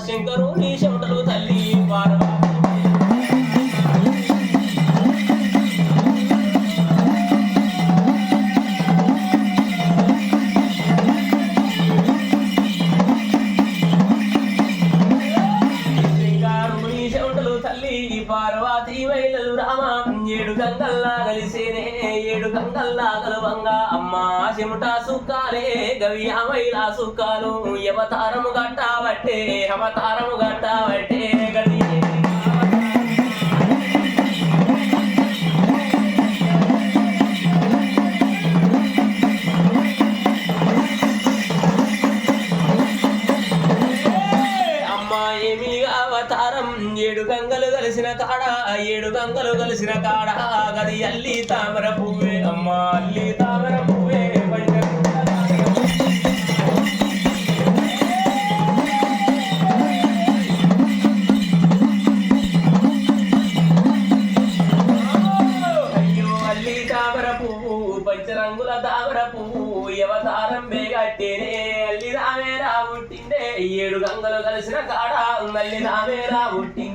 శంకరుని చెమటలు తల్లి పార్వతి పార్వతి మహిళలు రామ ఏడు గంగల్లా కలిసేనే ఏడు గంగల్లా కలవంగా అమ్మా చెముట సుక్కాలే గవియా మహిళా సుక్కాలు అవతారము గట్టాబట్టే అవతారము గట్టాబట్టే గది ఏడు గంగలు కలిసిన కాడ ఏడు గంగలు కలిసిన కాడ గది అల్లి తామర పువ్వే అమ్మ అల్లి తామర పువ్వే అయ్యో అల్లి తామర పువ్వు పంచరంగుల తామర పువ్వు అవతారం బేగట్టేనే అల్లి రామేరా పుట్టిందే ఏడు గంగలు కలిసిన కాడ మల్లి రామేరా పుట్టింది